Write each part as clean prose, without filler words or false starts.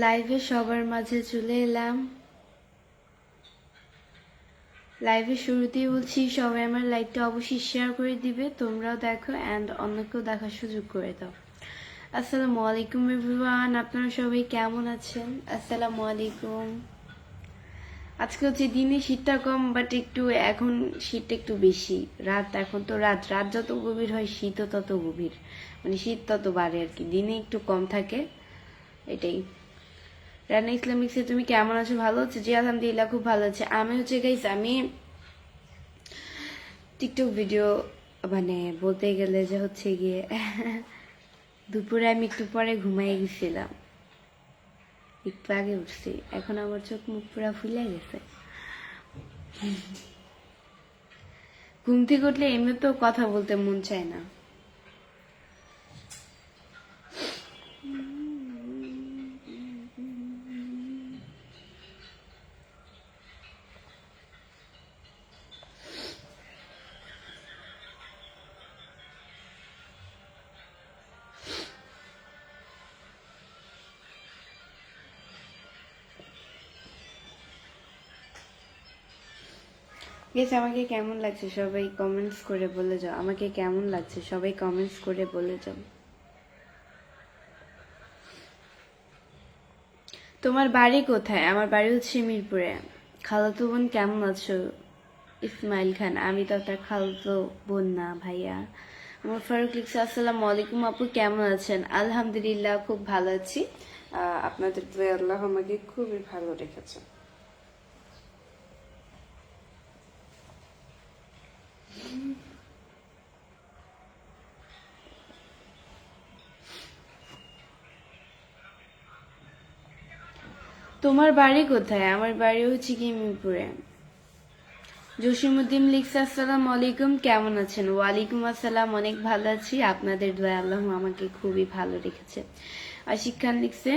লাইভে সবার মাঝে চলে এলাম। লাইভের শুরুতেই বলছি সবাই আমার লাইভটা অবশ্যই শেয়ার করে দিবে, তোমরাও দেখো অ্যান্ড অন্যকেও দেখার সুযোগ করে দাও। আসসালামু আলাইকুম এভরিওয়ান, আপনারা সবাই কেমন আছেন? আসসালামু আলাইকুম। আজকে হচ্ছে দিনে শীতটা কম, বাট একটু এখন শীতটা একটু বেশি। রাত এখন তো রাত রাত যত গভীর হয় শীতও তত গভীর, মানে শীত তত বাড়ে আর কি। দিনে একটু কম থাকে, এটাই। রানা ইসলামিক্সে তুমি কেমন আছো? ভালো আছো? জি আলহামদুলিল্লাহ, খুব ভালো আছে। আমি হচ্ছে গাইস, আমি টিকটক ভিডিও মানে বলতে গেলে যে হচ্ছে গিয়ে দুপুরে আমি একটু পরে ঘুমাই গেছিলাম, একটু আগে উঠছি, এখন আমার চোখ মুখ পুরা ফুলে গেছে। ঘুম থেকে উঠলে এমনিতেও কথা বলতে মন চায় না। গেছে, আমাকে কেমন লাগছে সবাই কমেন্টস করে বলে যাও। আমাকে কেমন লাগছে সবাই কমেন্টস করে বলে যাও। তোমার বাড়ি কোথায়? আমার বাড়ি হচ্ছে মিরপুরে। খালাতো বোন কেমন আছো? ইসমাইল খান। আমি তো তার খালাতো বোন না ভাইয়া। আমার ফারুক লিখছে আসসালামু আলাইকুম আপু, কেমন আছেন? আলহামদুলিল্লাহ, খুব ভালো আছি। আপনাদের দোয়া আল্লাহ আমাকে খুবই ভালো রেখেছে। তোমার বাড়ি কোথায়? আমার বাড়ি হচ্ছে কি মিরপুরে। জসিমুদ্দিন লিখছে আসসালামু আলাইকুম, কেমন আছেন? ওয়ালাইকুম আসসালাম, অনেক ভালো আছি, আপনাদের দোয়া আল্লাহ আমাকে খুবই ভালো রেখেছে। আশিক খান লিখছে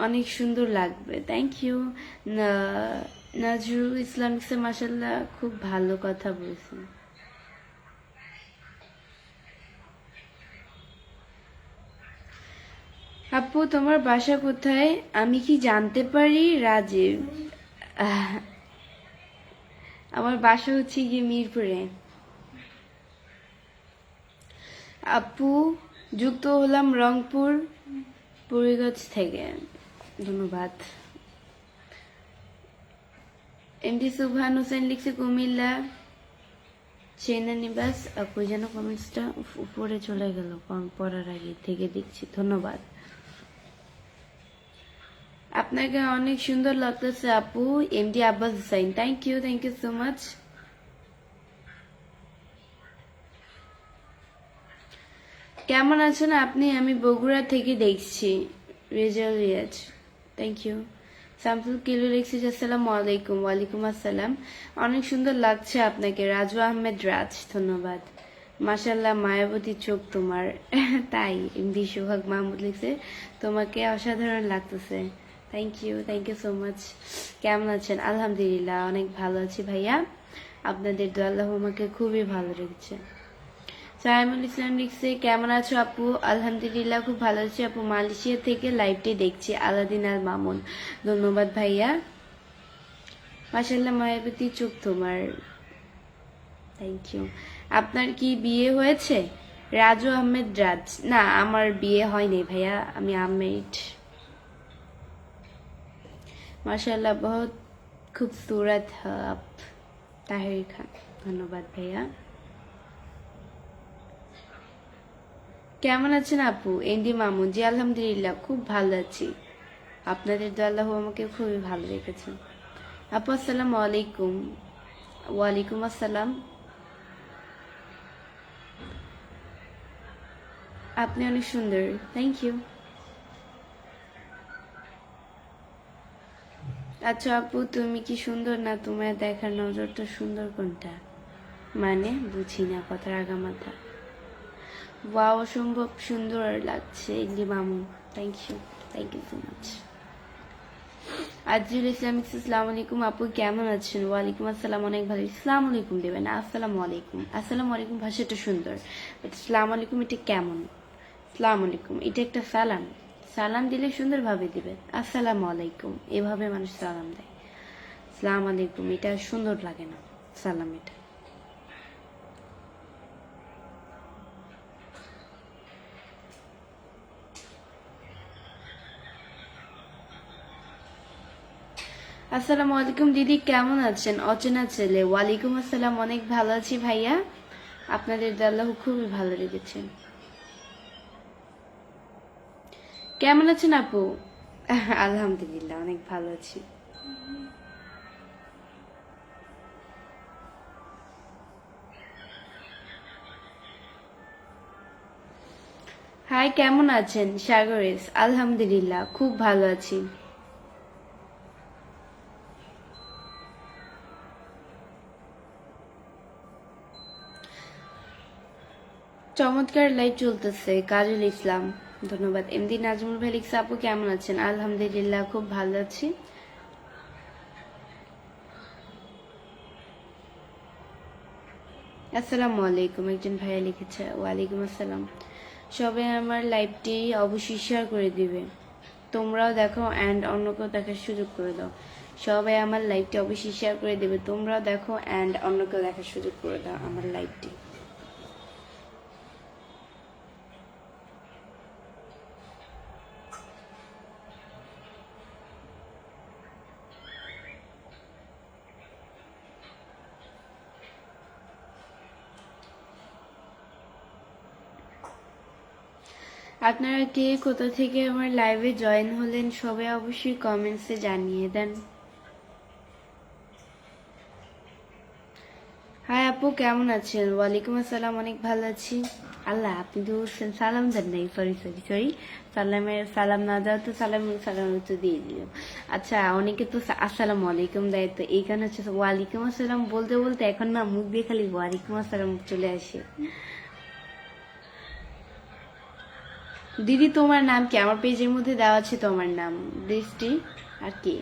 অনেক সুন্দর লাগবে, থ্যাংক ইউ। নজরুল ইসলাম লিখছে মাশাল্লাহ, খুব ভালো কথা বলছেন। আপু তোমার বাসা কোথায়? আমি কি জানতে পারি? রাজীব। আহ, আমার বাসা হচ্ছে গিয়ে মিরপুরে। আপু যুক্ত হলাম রংপুর বুড়িগঞ্জ থেকে, ধন্যবাদ। এমডি সুবহান হোসেন লিখছে কুমিল্লা সেনানিবাস। আপু যেন কমেন্টসটা উপরে চলে গেল পড়ার আগে থেকে দেখছি, ধন্যবাদ। আপনাকে অনেক সুন্দর লাগতেছে আপু, MD Abbas Hussain. Thank you so much. কেমন আছেন আপনি? আমি বগুড়া থেকে দেখছি। Rezal Riaz, thank you. শামসুল কিলু লিখছি আসসালামু আলাইকুম। ওয়ালাইকুম আসসালাম, অনেক সুন্দর লাগছে আপনাকে। রাজু আহমেদ রাজ, ধন্যবাদ। মাশাল্লাহ, মায়াবতী চোখ তোমার। তাই এমডি সোহাগ মাহমুদ লিখছে তোমাকে অসাধারণ লাগতেছে। Thank you so much. কেমন আছেন? আলহামদুলিল্লাহ, অনেক ভালো আছি ভাইয়া, আপনাদের দোয়া আল্লাহ আমাকে খুবই ভালো রেখেছে। সাইমুল ইসলাম লিখছে কেমন আছো আপু? আলহামদুলিল্লাহ, খুব ভালো আছি আপু, মালয়েশিয়া থেকে লাইভটি দেখছি। আলাদিন আল মামুন, ধন্যবাদ ভাইয়া। মাশাল্লাহ, মায়াবতী চোখ তোমার, থ্যাংক ইউ। আপনার কি বিয়ে হয়েছে? রাজু আহমেদ রাজ, না আমার বিয়ে হয়নি ভাইয়া, আমি আহমেদ। মাশাল্লাহ বহুত খুবসুরত আপ। তাহির খান, ধন্যবাদ ভাইয়া। কেমন আছেন আপু? এনডি মামুন, জি আলহামদুলিল্লাহ, খুব ভালো আছি, আপনাদের দোয়া আল্লাহ আমাকে খুবই ভালো রেখেছেন। আপু আসসালামু আলাইকুম। ওয়ালাইকুম আসসালাম, আপনি অনেক সুন্দর, থ্যাংক ইউ। আচ্ছা আপু, তুমি কি সুন্দর না তোমার দেখার নজরটা সুন্দর কোনটা? মানে বুঝি না কথার আগামাথা। ওয়াও, অসম্ভব সুন্দর লাগছে ND Mamun, thank you so much. Azizul Islam, আসসালামু আলাইকুম আপু, কেমন আছেন? ওয়ালাইকুম আসসালাম, অনেক ভালো। আসসালামু আলাইকুম দেবেন না, আসসালামু আলাইকুম। আসসালামু আলাইকুম ভাষাটা সুন্দর, বাট আসসালামু আলাইকুম এটা কেমন? আসসালামু আলাইকুম এটা একটা সালাম, সালাম দিলে সুন্দরভাবে দিবেন, আসসালামু আলাইকুম, এভাবে মানুষ সালাম দেয়। আসসালামু আলাইকুম এটা সুন্দর লাগে না, সালাম এটা। আসসালামু আলাইকুম দিদি, কেমন আছেন? অচেনা ছেলে, ওয়ালাইকুম আসসালাম, অনেক ভালো আছি ভাইয়া, আপনাদের আল্লাহ খুবই ভালো রেখেছেন। কেমন আছেন আপু? আলহামদুলিল্লাহ অনেক ভালো আছি। হাই, কেমন আছেন সাগরেশ? আলহামদুলিল্লাহ খুব ভালো আছি। চমৎকার লাইভ চলতেছে। কাজল ইসলাম, ধন্যবাদ। এমডি নাজমুল ভাই লিখছে, আপু কেমন আছেন? আলহামদুলিল্লাহ খুব ভালো আছি। আসসালামু আলাইকুম, একজন ভাইয়া লিখেছে, ওয়ালাইকুম আসসালাম। সবাই আমার লাইভটি অবশ্যই শেয়ার করে দিবে, তোমরাও দেখো অ্যান্ড অন্যকেও দেখার সুযোগ করে দাও। সবাই আমার লাইভটি অবশ্যই শেয়ার করে দেবে, তোমরাও দেখো অ্যান্ড অন্যকেও দেখার সুযোগ করে দাও আমার লাইভটি। আপনারা কে কোথা থেকে আমার লাইভে জয়েন হলেন সবাই অবশ্যই কমেন্টসে জানিয়ে দেন। হাই আপু, কেমন আছেন? ওয়ালাইকুম আসসালাম, অনেক ভালো আছি। আল্লাহ, আপনি তো সালাম দেন নাই, সরি সরি সরি, সালাম না দেওয়া তো সালাম তো দিয়ে দিল। আচ্ছা, অনেকে তো আসসালামু আলাইকুম দেয়, তো এইখানে হচ্ছে ওয়ালাইকুম আসসালাম বলতে বলতে এখন না মুখ দিয়ে খালি ওয়ালাইকুম আসসালাম চলে আসে। দিদি তোমার নাম কি? আমার পেজের মধ্যে দেওয়া আছে তোমার নাম, দৃষ্টি। আর কি,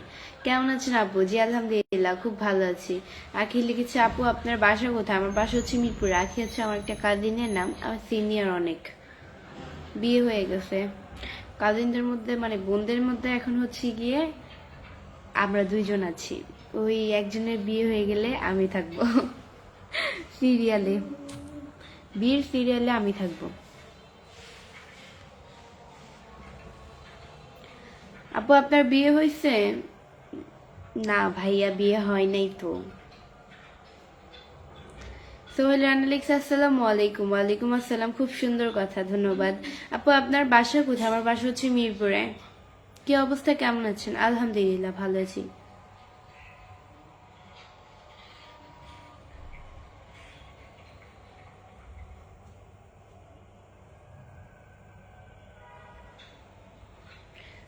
কেমন আছেন আপু? জি আলহামদুলিল্লাহ খুব ভালো আছি। আখি লিখেছে, আপু আপনার বাসা কোথায়? আমার বাসা হচ্ছে মিরপুর। আখি হচ্ছে আমার একটা কাজিনের নাম, আমার সিনিয়র অনেক, বিয়ে হয়ে গেছে। কাজিনদের মধ্যে মানে বোনদের মধ্যে এখন হচ্ছে গিয়ে আমরা দুইজন আছি, ওই একজনের বিয়ে হয়ে গেলে আমি থাকবো সিরিয়ালে, বিয়ের সিরিয়ালে আমি থাকবো। আপু আপনার বিয়ে হয়েছে? না ভাইয়া, বিয়ে হয় নাই তো। সোহেল রানা লিখছে, আসসালামু আলাইকুম। ওয়ালাইকুম আসসালাম, খুব সুন্দর কথা, ধন্যবাদ। আপু আপনার বাসা কোথায়? আমার বাসা হচ্ছে মিরপুরে। কি অবস্থা, কেমন আছেন? আলহামদুলিল্লাহ ভালো আছি।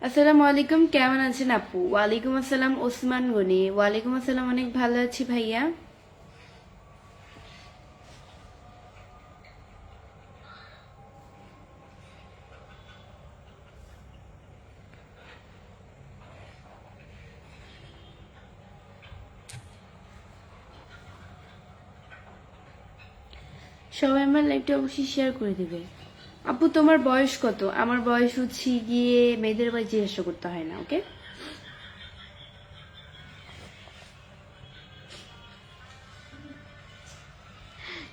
আসসালামু আলাইকুম, কেমন আছেন আপু? ওয়ালাইকুম আসসালাম, ওসমান গনি। ওয়ালাইকুম আসসালাম, অনেক ভালো আছি ভাইয়া। সবাই আমার লাইভটা অবশ্যই শেয়ার করে দিবে। আপু তোমার বয়স কত? আমার বয়স হচ্ছে গিয়ে, মেয়েদের বয়স জিজ্ঞাসা করতে হয় না, ওকে?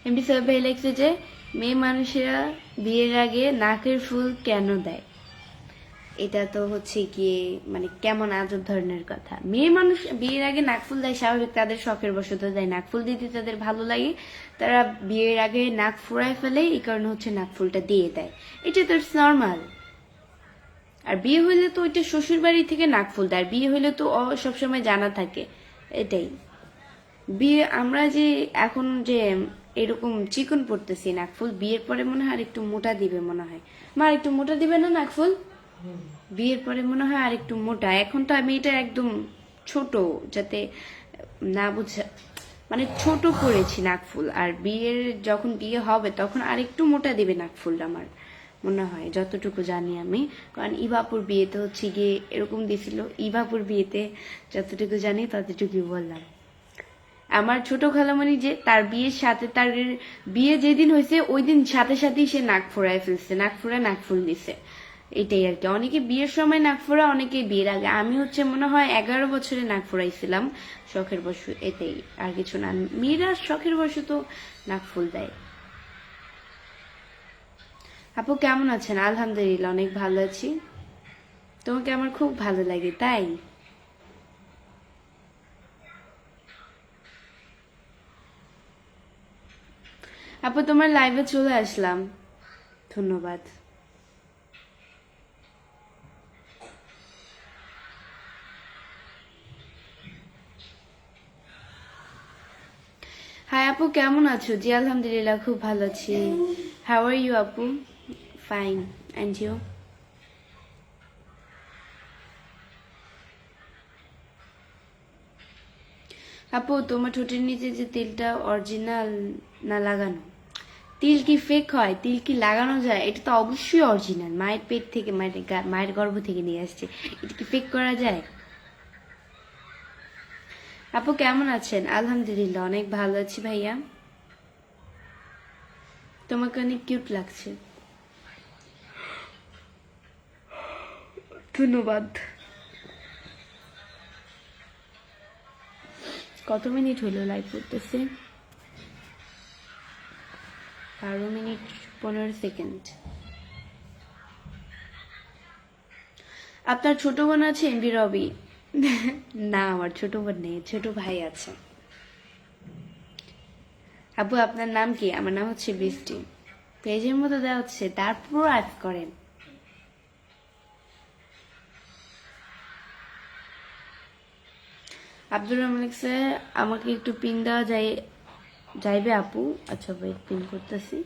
এমডি সাহেব ভাই লিখছে যে, মেয়ে মানুষেরা বিয়ের আগে নাকের ফুল কেন দেয়? এটা তো হচ্ছে গিয়ে মানে কেমন আজব ধরনের কথা। মেয়ে মানুষ বিয়ের আগে নাকফুল দেয় স্বাভাবিক, তাদের শখের বশত দেয়, নাকফুল দিতে তাদের ভালো লাগে, তারা বিয়ের আগে নাক ফুরায় ফেলে, এই কারণে হচ্ছে নাকফুলটা দিয়ে দেয়, এটা তো নর্মাল। আর বিয়ে হইলে তো ওইটা শ্বশুর বাড়ি থেকে নাকফুল দেয়, আর বিয়ে হইলে তো সবসময় জানা থাকে, এটাই। বিয়ে আমরা যে এখন যে এরকম চিকন পড়তেছি, নাকফুল বিয়ের পরে মনে হয় আর একটু মোটা দিবে, মনে হয় মা আর একটু মোটা দিবে না নাকফুল? বিয়ের পরে মনে হয় আর একটু মোটা। এখন তো আমি এটা একদম ছোট, যাতে না বুঝা মানে ছোট করেছি নাকফুল, আর বিয়ের যখন বিয়ে হবে তখন আর একটু মোটা দিবে নাকফুল আমার মনে হয়, যতটুকু জানি আমি। কারণ ইভাপুর বিয়েতে হচ্ছে গিয়ে এরকম দিছিল, ইভাপুর বিয়েতে যতটুকু জানি ততটুকুই বললাম। আমার ছোট খালামণি যে, তার বিয়ের সাথে, তার বিয়ে যেদিন হয়েছে ওই দিন সাথে সাথেই সে নাক ফোড়ায় ফেলছে, নাক ফোড়ায় নাকফুল দিছে। এটাই আর কি। অনেকে বিয়ের সময় নাক ফোড়া, অনেকে বিয়ের আগে। আমি হচ্ছে মনে হয় 11 বছরে নাক ফোড়াইছিলাম, শখের বশে, এটাই আর কিছু না। মেয়েরা শখের বশে তো নাক ফুল দেয়। আপু কেমন আছেন? আলহামদুলিল্লাহ অনেক ভালো আছি। তোমাকে আমার খুব ভালো লাগে তাই। আপু তোমার লাইভে চলে আসলাম, ধন্যবাদ। হাই আপু কেমন আছো? জি আলহামদুলিল্লাহ খুব ভালো আছি। হাউ আর ইউ আপু? Fine, and you? আপু তোমার ঠোঁটের নিচে যে তিলটা অরিজিনাল না লাগানো? তিল কি ফেক হয়? তিল কি লাগানো যায়? এটা তো অবশ্যই অরিজিনাল, মায়ের পেট থেকে, মায়ের গর্ভ থেকে নিয়ে আসছে। এটা কি ফেক করা যায়? আপু কেমন আছেন? আলহামদুলিল্লাহ অনেক ভালো আছি ভাইয়া। তোমাকে অনেক কিউট লাগছে, ধন্যবাদ। কত মিনিট হলো লাইভ করতেছে? 12 মিনিট 15 সেকেন্ড। আপনার ছোট বোন আছে এমবি রবি? না, আমার ছোট বোন নেই, ছোট ভাই আছে। আপু আপনার নাম কি? আমার নাম হচ্ছে বৃষ্টি। পেজের মতো দেওয়া হচ্ছে, তারপর আজ করেন। আব্দুর রহমান লিখছে আমাকে একটু পিন দেওয়া যাইবে আপু? আচ্ছা ভাই, পিন করতেছি।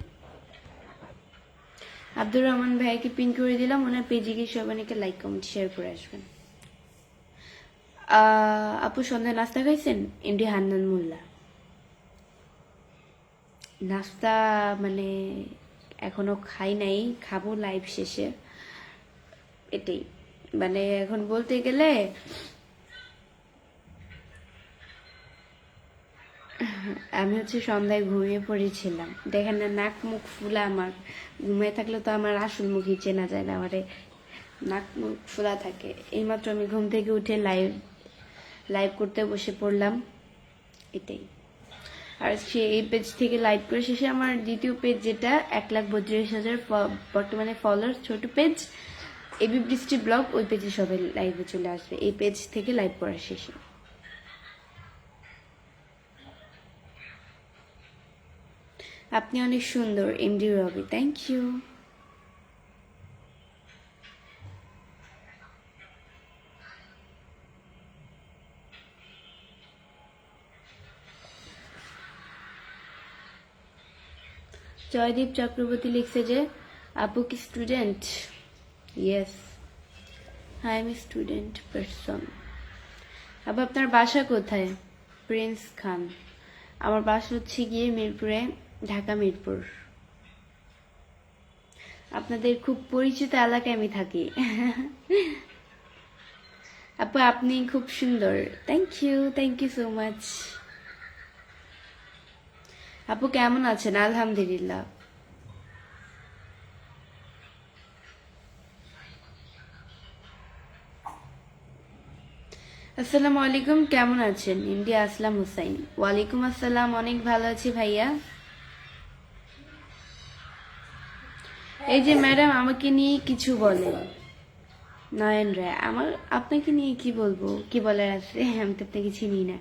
আব্দুর রহমান ভাইকে পিন করে দিলাম, ওনার পেজে গিয়ে সবাইকে লাইক কমেন্ট শেয়ার করে আসবেন। আপু সন্ধ্যায় নাস্তা খাইছেন? এমডি হান্নান মোল্লা। নাস্তা মানে এখনো খাই নাই, খাবো লাইভ শেষে, এটাই। মানে এখন বলতে গেলে আমি হচ্ছে সন্ধ্যায় ঘুমিয়ে পড়েছিলাম, দেখেন না নাক মুখ ফুলা আমার। ঘুমিয়ে থাকলে তো আমার আসল মুখই চেনা যায় না, আমারে নাক মুখ ফুলা থাকে। এইমাত্র আমি ঘুম থেকে উঠে লাইভ লাইভ করতে বসে পড়লাম, এটাই। আর সে এই পেজ থেকে লাইভ করে শেষে আমার দ্বিতীয় পেজ, যেটা 1,32,000 বর্তমানে ফলোয়ার, ছোট পেজ এবি বৃষ্টি ব্লগ, ওই পেজে সবাই লাইভে চলে আসবে এই পেজ থেকে লাইভ করার শেষে। আপনি অনেক সুন্দর MD Robi, thank you. Joydeep Chakraborty লিখছে যে আপু কি student? Yes, I am student person. আপু আপনার বাসা কোথায়? প্রিন্স খান। আমার বাসা হচ্ছে গিয়ে মিরপুরে, ঢাকা মিরপুর। আপনাদের খুব পরিচিত এলাকায় আমি থাকি। আপু আপনি খুব সুন্দর, থ্যাংক ইউ সো মাচ। আপু কেমন আছেন? আলহামদুলিল্লাহ। আসসালামু আলাইকুম, কেমন আছেন? ইন্ডিয়া আসলাম হুসাইন। ওয়ালাইকুম আসসালাম, অনেক ভালো আছি ভাইয়া। এই যে ম্যাডাম আমাকে নিয়ে কিছু বলেন। নয়ন রায়, আপনাকে নিয়ে কি বলবো, কি বলার আছে? আমি তো আপনাকে চিনি না।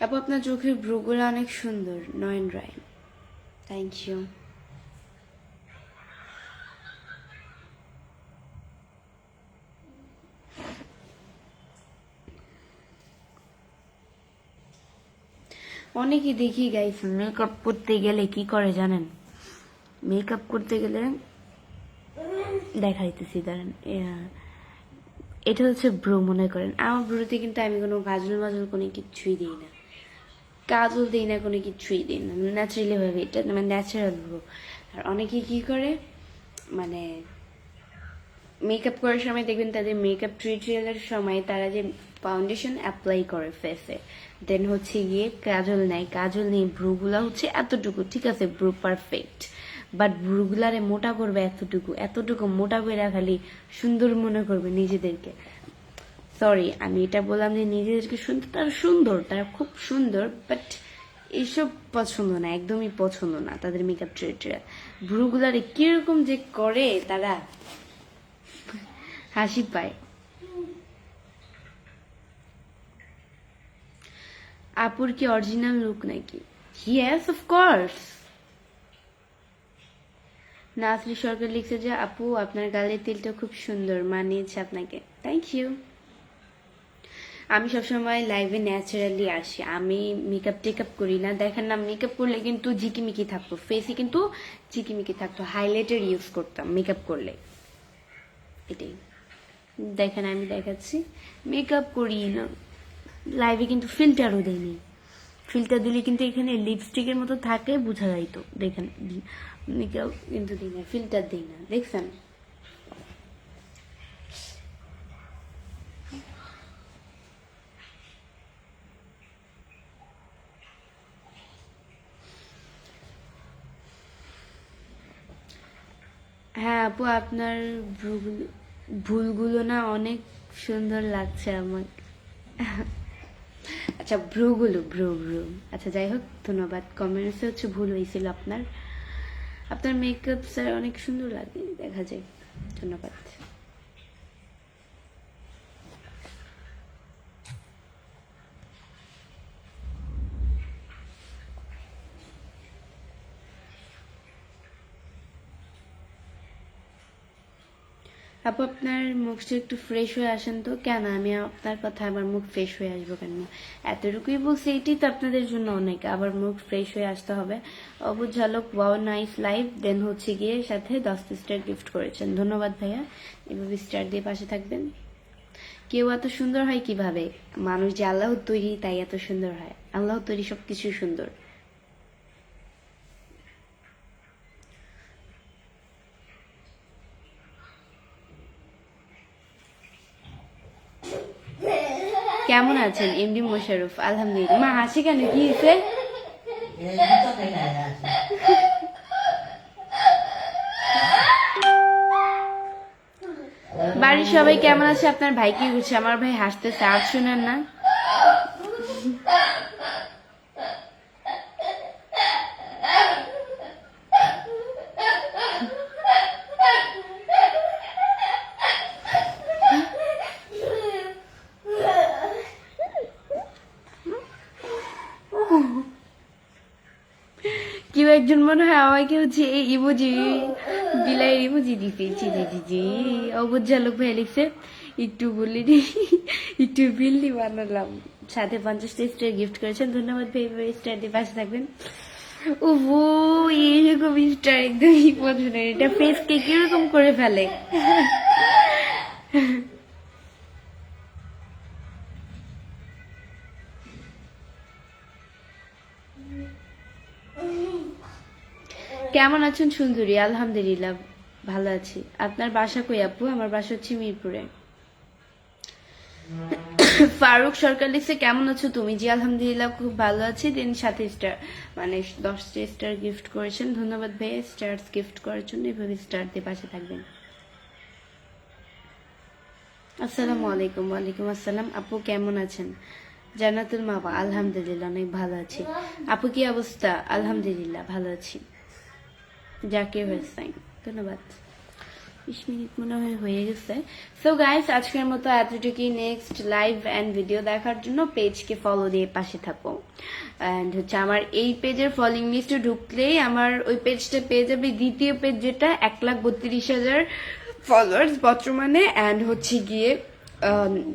আপু আপনার চোখের ভ্রুগুলো অনেক সুন্দর। নয়ন রায়, থ্যাংক ইউ। অনেকে দেখি গাইস মেকআপ করতে গেলে কি করে জানেন? মেকআপ করতে গেলে দেখাইতেছি, দাঁড়ান। এটা হচ্ছে ব্রু মনে করেন। আমার ব্রুতে কিন্তু আমি কোনো গাজল মাজল কোনো কিছুই দিই না, কাজল দিই না, কোনো কিছুই দিই না, ন্যাচারালি ভাবে এটা মানে ন্যাচারাল ব্রু। আর অনেকে কি করে মানে মেকআপ করার সময় দেখবেন তাদের মেকআপ টিউটোরিয়ালের সময় তারা যে ফাউন্ডেশন অ্যাপ্লাই করে ফেসে, দেন হচ্ছে গিয়ে কাজল নেয়, কাজল নেই, ব্রুগুলা হচ্ছে এতটুকু, ঠিক আছে ব্রু পারফেক্ট, বাট ব্রুগুলারে মোটা করবে এতটুকু, এতটুকু মোটা করে খালি সুন্দর মনে করবে নিজেদেরকে। সরি আমি এটা বললাম যে নিজেদেরকে সুন্দর, তারা সুন্দর, তারা খুব সুন্দর, বাট এইসব পছন্দ না, একদমই পছন্দ না তাদের মেকআপ টিউটোরিয়াল। ব্রুগুলারে কিরকম যে করে তারা, হাসি পায়। আপুর কি অরিজিনাল লুক নাকি? Yes of course. Nasri Sarkar লিখছে যে আপু আপনার গালের তিলটা খুব সুন্দর, মানিয়েছে আপনাকে। Thank you. আমি সবসময় লাইভে ন্যাচারালি আসি, আমি মেকআপ টেকআপ করি না। দেখেন না, মেকআপ করলে কিন্তু ঝিকিমিকি থাকতো, ফেসে কিন্তু ঝিকিমিকি থাকতো, হাইলাইটার ইউজ করতাম মেকআপ করলে, এটাই। দেখেন আমি দেখাচ্ছি, মেকআপ করি না, লাইভে কিন্তু ফিল্টারও দেয়নি। ফিল্টার দিলে কিন্তু এখানে লিপস্টিকের মতো থাকে, বোঝা যাইতো। দেখেন মেকআপ কিন্তু দিই না, ফিল্টার দিই না, দেখছেন। হ্যাঁ আপু আপনার ভুলগুলো না অনেক সুন্দর লাগছে আমার। আচ্ছা ভ্রুগুলো, ভ্রু ভ্রু, আচ্ছা যাই হোক, ধন্যবাদ। কমেন্টসে হচ্ছে ভুল হয়েছিল আপনার। আপনার মেকআপ স্যার অনেক সুন্দর লাগে, দেখা যায়। ধন্যবাদ। আপু আপনার মুখটা একটু ফ্রেশ হয়ে আসেন তো। কেন আমি আপনার কথা আবার মুখ ফ্রেশ হয়ে আসবো কেন? এতটুকুই বলছি, এটাই তো আপনাদের জন্য অনেক, আবার মুখ ফ্রেশ হয়ে আসতে হবে? অবুঝ ঝালক ওয়াও নাইস লাইভ, দেন হচ্ছে গিয়ে সাথে 10 স্টার গিফট করেছেন, ধন্যবাদ ভাইয়া। এভাবে স্টার দিয়ে পাশে থাকবেন। কেউ এত সুন্দর হয় কিভাবে? মানুষ যে আল্লাহর তৈরি তাই এত সুন্দর হয়, আল্লাহর তৈরি সবকিছু সুন্দর। কেমন আছেন এমডি মোশাররফ? আলহামদুলিল্লাহ। মা হাসি কেন, কি হয়েছে? বাড়ির সবাই কেমন আছে? আপনার ভাই কি করছে? আমার ভাই হাসতেছে, আর শুনেন না। কেউ একজন মনে হয় আমাকে হচ্ছে এই ইমোজি, বিলাইয়ের ইমোজি দিতে, জি জি জি জি। অবুঝ ঝালক ভাই লিখছে একটু বলি একটু বিল্লি বানালাম, সাথে 50টা স্টার গিফট করেছেন, ধন্যবাদ ভাই। স্টার দিয়ে পাশে থাকবেন। ও এইরকম স্টার একদমই পছন্দ, এটা ফেসকে কিরকম করে ফেলে। কেমন আছেন সুন্দরী? আলহামদুলিল্লাহ ভালো আছি। আপনার বাসা কই আপু? আমার বাসা হচ্ছে মিরপুরে। ফারুক সরকার লিখছে কেমন আছো তুমি? জি আলহামদুলিল্লাহ খুব ভালো আছি। দিন সাথে স্টার মানে 10টা স্টার গিফট করেছেন, ধন্যবাদ ভাই স্টার গিফট করার জন্য। এভাবে স্টার দিয়ে পাশে থাকবেন। আসসালামু আলাইকুম। ওয়ালাইকুম আসসালাম। আপু কেমন আছেন? জান্নাতুল মাবা, আলহামদুলিল্লাহ অনেক ভালো আছি। আপু কি অবস্থা? আলহামদুলিল্লাহ ভালো আছি। জাকির হোসেন, ধন্যবাদ। 20 মিনিট মনে হয় হয়ে গেছে। সো গাইস আজকের মতো এতটুকুই। নেক্সট লাইভ অ্যান্ড ভিডিও দেখার জন্য পেজকে ফলো দিয়ে পাশে থাকো। অ্যান্ড হচ্ছে আমার এই পেজের ফলোইং লিস্টে ঢুকলেই আমার ওই পেজটা পেয়ে যাবে, দ্বিতীয় পেজ যেটা 1,32,000 ফলোয়ার্স বর্তমানে। অ্যান্ড হচ্ছে গিয়ে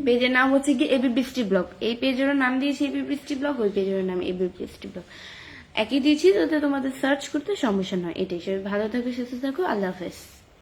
পেজের নাম হচ্ছে গিয়ে এবি বৃষ্টি ব্লগ। এই পেজেরও নাম দিয়েছি এবি বৃষ্টি ব্লগ, ওই পেজেরও নাম এবি বৃষ্টি ব্লগ, একই দিয়েছি, যাতে তোমাদের সার্চ করতে সমস্যা নয়। এটাই। সবাই ভালো থাকো, সুস্থ থাকো, আল্লাহ হাফেজ।